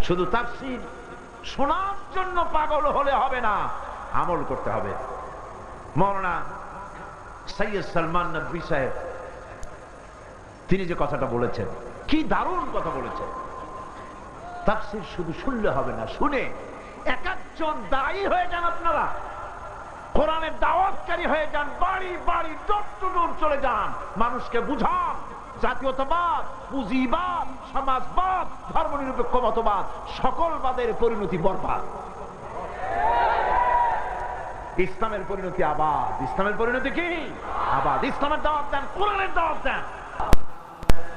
শুধু তাফসীর শোনার জন্য পাগল হলে হবে না, আমল করতে হবে। মাওলানা সৈয়দ সালমান নদভী সাহেব তিনি যে কথাটা বলেছেন, কি দারুণ কথা বলেছেন। তাফসীর শুধু শুনলে হবে না, শুনে এক একজন দায়ী হয়ে যান, আপনারা কোরআনের দাওয়াতকারী হয়ে যান, বাড়ি বাড়ি ডোর টু ডোর চলে যান, মানুষকে বুঝান জাতীয়তাবাদ, পুঁজিবাদ, সমাজবাদ, ধর্মনিরপেক্ষ মতবাদ সকল বাদের পরিণতি বরবাদ, ইসলামের পরিণতি আবাদ। ইসলামের পরিণতি কি? আবাদ। ইসলামের দাওয়াত দেন, কোরআনের দাওয়াত দেন।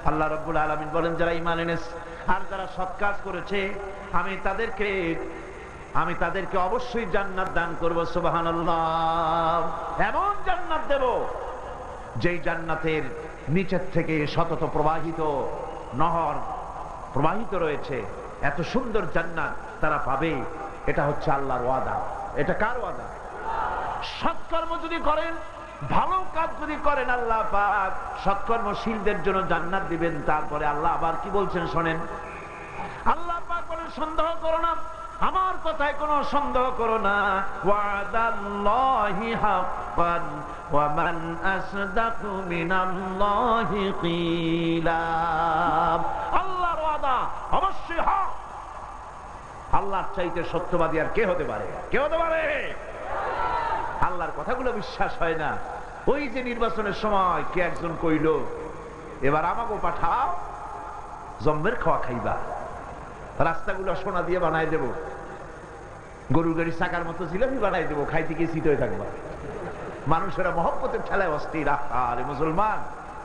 আল্লাহ রাব্বুল আলামিন বলেন, যারা ঈমান এনেছে আর যারা সৎ কাজ করেছে আমি তাদেরকে অবশ্যই জান্নাত দান করব। সুবহানাল্লাহ। এমন জান্নাত দেব যেই জান্নাতের নিচের থেকে শতত প্রবাহিত নহর প্রবাহিত রয়েছে। এত সুন্দর জান্নাত তারা পাবে। এটা হচ্ছে আল্লাহর ওয়াদা। এটা কার ওয়াদা? সৎকর্ম যদি করেন, ভালো কাজ যদি করেন, আল্লাহ পাক সৎকর্মশীলদের জন্য জান্নাত দিবেন। তারপরে আল্লাহ আবার কি বলছেন শোনেন। আল্লাহ পাক বলেন, সন্দেহ করো না, আমার কথায় কোনো সন্দেহ করো না। ওয়াদাল্লাহি হাক্কান ওয়া মান আসদাকু মিনাল্লাহি কিলা। আল্লাহর ওয়াদা অবশ্যই হক। আল্লাহর চাইতে সত্যবাদী আর কে হতে পারে? কে হতে পারে? আল্লাহর কথাগুলো বিশ্বাস হয় না। ওই যে নির্বাচনের সময় কে একজন কইল, এবার আমাকে পাঠাও, জম্মের খাওয়া খাইবা, রাস্তাগুলো সোনা দিয়ে বানাই দেব, গরুর গাড়ি চাকার মতো জিলাপি বানাই দেবো, খাইতে গিয়ে শীত হয়ে থাকবা। মানুষেরা মহব্বতের ঠেলায় অস্থির। আরে মুসলমান,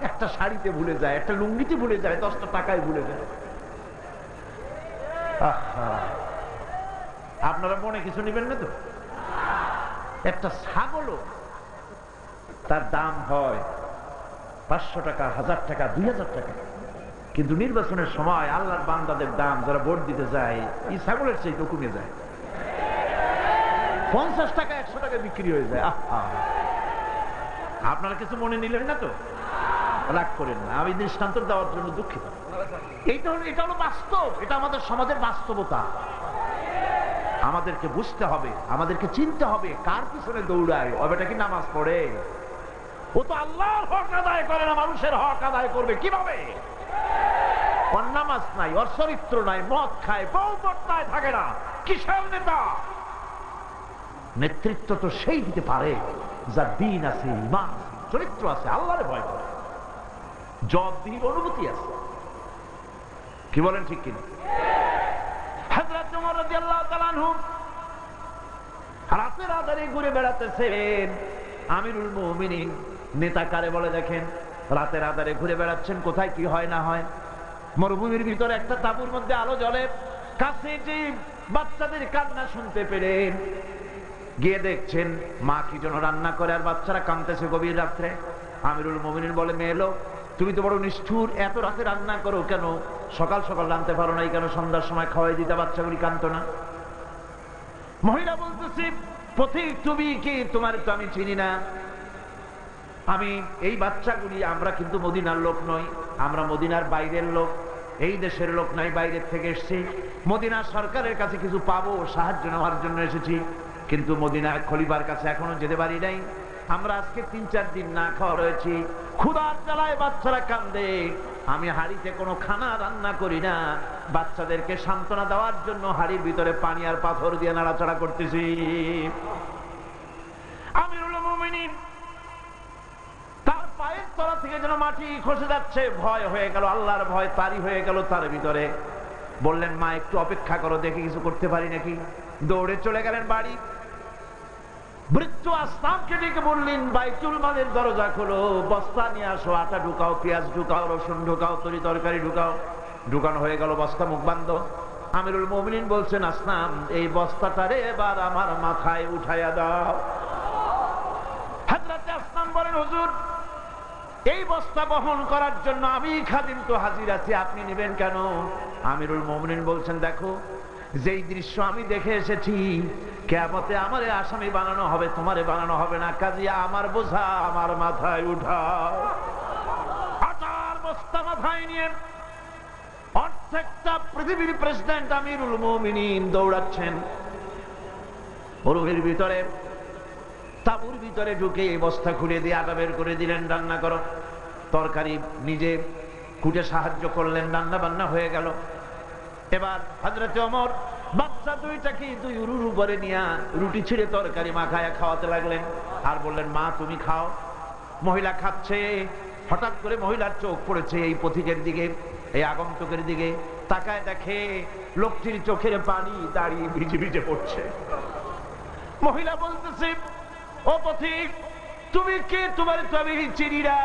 একটা শাড়িতে ভুলে যায়, একটা লুঙ্গিতে ভুলে যায়, 10টা টাকায় ভুলে যায়। আপনারা মনে কিছু নেবেন না তো? একটা ছাগলও তার দাম হয় 500 টাকা, 1000 টাকা, 2000 টাকা, কিন্তু নির্বাচনের সময় আল্লাহর বান্দাদের দাম যারা ভোট দিতে যায় এই ছাগলের চাইতে কমে যায়। 50 টাকা 100 টাকা বিক্রি হয়ে যায়। আপনারা কিছু মনে নিলেন না তো? রাগ করেন না, আমি দৃষ্টান্ত দেওয়ার জন্য দুঃখিত। এটা হলো বাস্তব, এটা আমাদের সমাজের বাস্তবতা। আমাদেরকে বুঝতে হবে, আমাদেরকে চিনতে হবে কার পিছনে দৌড়ায়। ওটা কি নামাজ পড়ে? ও তো আল্লাহর হক আদায় করে না, মানুষের হক আদায় করবে কিভাবে? ওর নামাজ নাই, ওর চরিত্র নাই, মদ খায়, বউ বর্তায় থাকে না, কিসের নেতা? নেতৃত্ব তো সেই দিতে পারে যার দিন আছে, ইমান আছে, চরিত্র আছে, আল্লাহরে ভয় করে, জবাবদিহির অনুভূতি আছে। কি বলেন, ঠিক কিনা? হযরত ওমর রাদিয়াল্লাহু তাআলা আনহু রাতের আঁধারে ঘুরে বেড়াতেছেন। আমিরুল মুমিনিন নেতা কারে বলে দেখেন, রাতের আঁধারে ঘুরে বেড়াচ্ছেন, কোথায় কি হয় না হয়। মরুভূমির ভিতরে একটা তাঁবুর মধ্যে আলো জ্বলে, কাছে যে বাচ্চাদের কান্না শুনতে পেলেন, গিয়ে দেখছেন মা কি যেন রান্না করে আর বাচ্চারা কাঁদতেছে গভীর রাত্রে। আমিরুল মুমিনিন বলে, মেয়ে লোক, তুমি তো বড় নিষ্ঠুর, এত রাতে রান্না করো কেন? সকাল সকাল রাঁধতে পারো নাই কেন? সন্ধ্যার সময় খাওয়াই দিতে, বাচ্চাগুলি কাঁদতো না। মহিলা বলতেছি, পথিক তুমি কি? তোমার তো আমি চিনি না। আমি এই বাচ্চাগুলি, আমরা কিন্তু মদিনার লোক নই, আমরা মদিনার বাইরের লোক, এই দেশের লোক নাই, বাইরের থেকে এসেছি। মদিনার সরকারের কাছে কিছু পাবো, সাহায্য নেওয়ার জন্য এসেছি, কিন্তু মদিনার খলিফার কাছে এখনো যেতে পারি নাই। আমরা আজকে 3-4 দিন না খাওয়া রয়েছি, ক্ষুধার জ্বালায় বাচ্চারা কান্দে। আমি হাড়িতে কোনো খানা রান্না করি না, বাচ্চাদেরকে সান্ত্বনা দেওয়ার জন্য হাড়ির ভিতরে পানি আর পাথর দিয়ে নাড়াচাড়া করতেছি। আমিরুল মুমিনিন তার পায়ের তলা থেকে যেন মাটি খসে যাচ্ছে, ভয় হয়ে গেল, আল্লাহর ভয় তারই হয়ে গেল তার ভিতরে। বললেন, মা একটু অপেক্ষা করো, দেখে কিছু করতে পারি নাকি। দৌড়ে চলে গেলেন বাড়ি। বৃদ্ধ আসলামকে ডেকে বললেন, বাইতুল মালের দরজা খোলো, বস্তা নিয়ে আসো, আটা ঢুকাও, পেঁয়াজ ঢুকাও, রসুন ঢুকাও, তরি তরকারি ঢুকাও। ঢুকানো হয়ে গেল, বস্তা মুখ বান্ধ। আমিরুল মুমিনিন বলছেন, আসলাম, এই বস্তাটারে এবার আমার মাথায় উঠাইয়া দাও। হযরত আসলাম বলেন, হুজুর, এই বস্তা বহন করার জন্য আমি খাদিম তো হাজির আছি, আপনি নেবেন কেন? আমিরুল মুমিনিন বলছেন, দেখো, যেই দৃশ্য আমি দেখে এসেছি, কিয়ামতে আমারে আসামি বানানো হবে, তোমারে বানানো হবে না, কাজী আমার বোঝা আমার মাথায় উঠাও। আটার বস্তা মাথায় নিয়ে অর্ধেকটা পৃথিবীর প্রেসিডেন্ট আমিরুল মুমিনিন দৌড়াচ্ছেন। মরুভূমির ভিতরে তাঁবুর ভিতরে ঢুকে বস্তা খুলে দিয়ে আটা বের করে দিলেন, রান্না করো। তরকারি নিজে কুটে সাহায্য করলেন, রান্না বান্না হয়ে গেল। এবার হযরত ওমর বাচ্চা দুইটাকে দুই উরুর উপরে নিয়ে রুটি ছিঁড়ে তরকারি মাখায়া খাওয়াতে লাগলেন, আর বললেন মা তুমি খাও। মহিলা খাচ্ছে। হঠাৎ করে মহিলার চোখ পড়েছে এই পথিকের দিকে, এই আগন্তুকের দিকে। তাকায় দেখে লোকটির চোখের পানি দাঁড়িয়ে ভিজে ভিজে পড়ছে। মহিলা বলতেছে, ও পথিক তুমি কে? তোমার তো আমি চিনি না,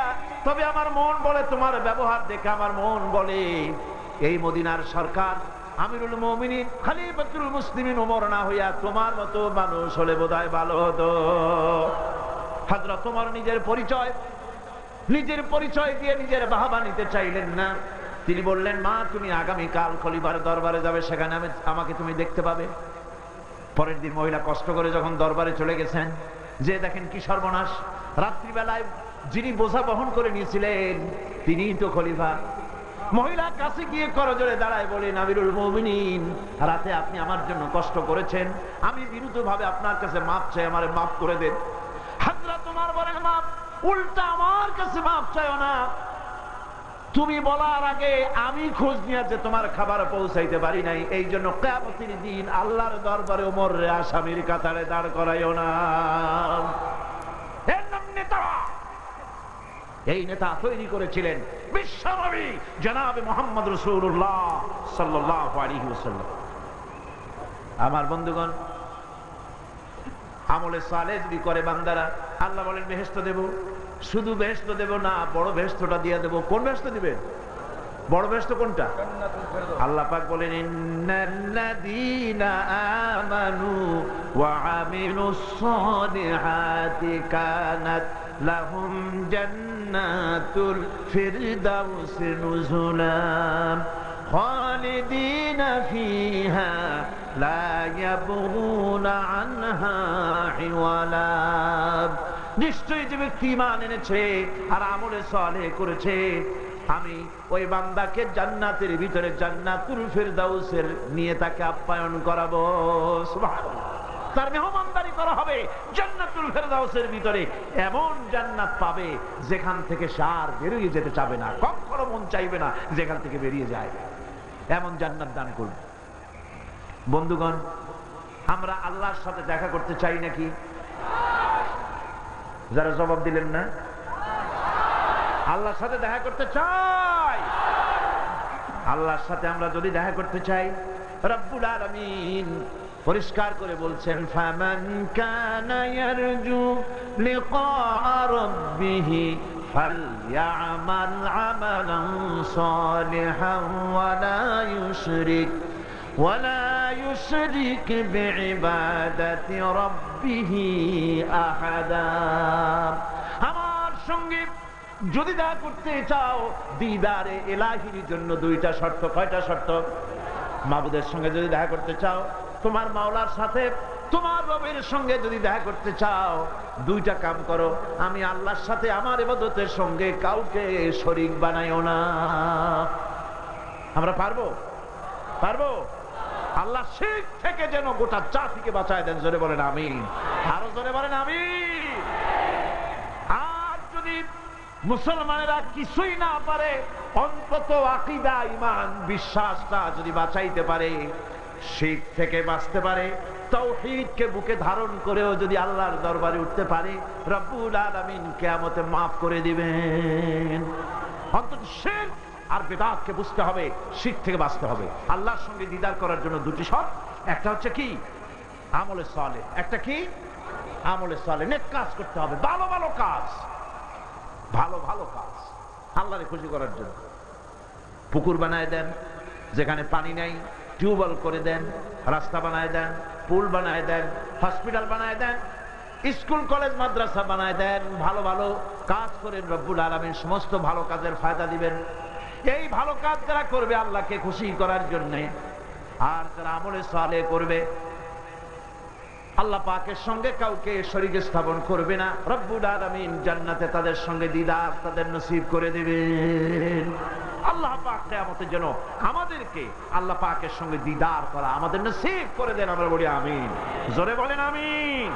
তবে আমার মন বলে, তোমার ব্যবহার দেখে আমার মন বলে এই মদিনার সরকার আমিরুল মুমিনিন খলিফাতুল মুসলিমিন ওমর না হইয়া তোমার মতো মানুষ হলে বোধহয় ভালো হতো। হযরত ওমর নিজের পরিচয় দিয়ে নিজের বাহবা নিতে চাইলেন না। তিনি বললেন, মা তুমি আগামীকাল খলিফার দরবারে যাবে, সেখানে আমাকে তুমি দেখতে পাবে। পরের দিন মহিলা কষ্ট করে যখন দরবারে চলে গেছেন, যে দেখেন কি সর্বনাশ, রাত্রিবেলায় যিনি বোঝা বহন করে নিয়েছিলেন তিনিই তো খলিফা। মহিলা কাছে গিয়ে করজোড়ে দাঁড়ায় বলেন, আমিরুল মুমিনিন রাতে আপনি আমার জন্য কষ্ট করেছেন, আমি বিরুদ্ধভাবে আপনার কাছে মাপ চাই, আমারে মাফ করে দেন। হযরত ওমর বলেন, মাপ? উল্টা আমার কাছে মাপ চাইও না, তুমি বলার আগে আমি খোঁজ নিয়ে যে তোমার খাবার পৌঁছাইতে পারি নাই, এই জন্য কিয়ামতের দিন আল্লাহর দরবারে ওমরের আসামির কাতারে দাঁড় করাইও না। এর নাম নেতা। এই নেতা তৈরি করেছিলেন বিশ্বনবী জনাবে মুহাম্মদ রাসূলুল্লাহ সাল্লাল্লাহু আলাইহি ওয়াসাল্লাম। আমার বন্ধুগণ, আমলে সালেহ যদি করে বান্দারা, আল্লাহ বলেন বেহেশত দেব। শুধু বেহেশত দেব না, বড় বেহেশতটা দিয়ে দেব। কোন বেহেশত দিবেন? বড় বেহেশত কোনটা? আল্লাহ পাক বলেন, ইন্নাল্লাযীনা আমানু ওয়া আমিলুস সালিহাতি কানাত লাহুম জান্নাতুল ফিরদাউসি নুজুলা খালিদিনা ফিহা লা ইয়াবগুনা আনহা হিওয়ালা। নিশ্চয়ই যে ব্যক্তি ঈমান এনেছে আর আমলে সালেহ করেছে, আমি ওই বান্দাকে জান্নাতের ভিতরে জান্নাতুল ফিরদাউসের নিয়ে তাকে আপ্যায়ন করাবো। সুবহানাল্লাহ। তার মেহমানদারি করা হবে জান্নাতুল ফিরদাউসের ভিতরে। এমন জান্নাত পাবে যেখান থেকে সে আর বেরিয়ে যেতে চাবে না, কখনো মন চাইবে না যেখান থেকে বেরিয়ে যায়। এমন জান্নাত দান করবে। বন্ধুগণ, আমরা আল্লাহর সাথে দেখা করতে চাই নাকি? যারা জবাব দিলেন না, আল্লাহর সাথে দেখা করতে চাই। আল্লাহর সাথে আমরা যদি দেখা করতে চাই, রব্বুল আলামিন পরিষ্কার করে বলছেন, ফামান কানা ইয়ারজু লিকা রাব্বিহি ফালইআমাল আমালান সালিহান ওয়ালা ইউশরিক বিইবাদাতি রাব্বিহি আহাদা। আমার সঙ্গে যদি দেখা করতে চাও, দিদারে ইলাহির জন্য দুইটা শর্ত। কয়টা শর্ত? মাবুদের সঙ্গে যদি দেখা করতে চাও, তোমার মাওলার সাথে, তোমার রবের সঙ্গে যদি দেখা করতে চাও, দুইটা কাম করো। আমি আল্লাহর সাথে আমার ইবাদতের সঙ্গে কাউকে শরীক বানাইও না। আমরা পারবো? আল্লাহ শিরক থেকে যেন গোটা জাতিকে বাঁচায় দেন। জোরে বলেন আমিন। আরো জোরে বলেন আমিন। আর যদি মুসলমানেরা কিছুই না পারে, অন্তত আকীদা, ঈমান, বিশ্বাসটা যদি বাঁচাইতে পারে, শিরক থেকে বাঁচতে পারে, তাওহীদকে বুকে ধারণ করেও যদি আল্লাহর দরবারে উঠতে পারে, রব্বুল আলামিন কিয়ামতে মাফ করে দিবেন। অন্তত শিরক আর বিদআতকে বুঝতে হবে, শিরক থেকে বাঁচতে হবে। আল্লাহর সঙ্গে দিদার করার জন্য দুটি শর্ত। একটা হচ্ছে কি? আমলে সালেহ। একটা কি? আমলে সালেহ। নেক কাজ করতে হবে, ভালো ভালো কাজ, ভালো ভালো কাজ আল্লাহরে খুশি করার জন্য। পুকুর বানায় দেন, যেখানে পানি নাই টিউবওয়েল করে দেন, রাস্তা বানায় দেন, পুল বানায় দেন, হসপিটাল বানায় দেন, স্কুল কলেজ মাদ্রাসা বানায় দেন। ভালো ভালো কাজ করেন, রব্বুল আলামিন সমস্ত ভালো কাজের ফায়দা দিবেন। এই ভালো কাজ যারা করবে আল্লাহকে খুশি করার জন্য, আর যারা আমলে সালেহ করবে, আল্লাহ পাকের সঙ্গে কাউকে শরীক স্থাপন করবে না, রব্বুল আলামিন জান্নাতে তাদের সঙ্গে দিদার তাদের নসিব করে দিবেন। আল্লাহ পাক কিয়ামতের জন্য আমাদেরকে আল্লাহ পাকের সঙ্গে দিদার করা আমাদের নসিব করে দেন। আমরা বলি আমিন, জোরে বলেন আমিন।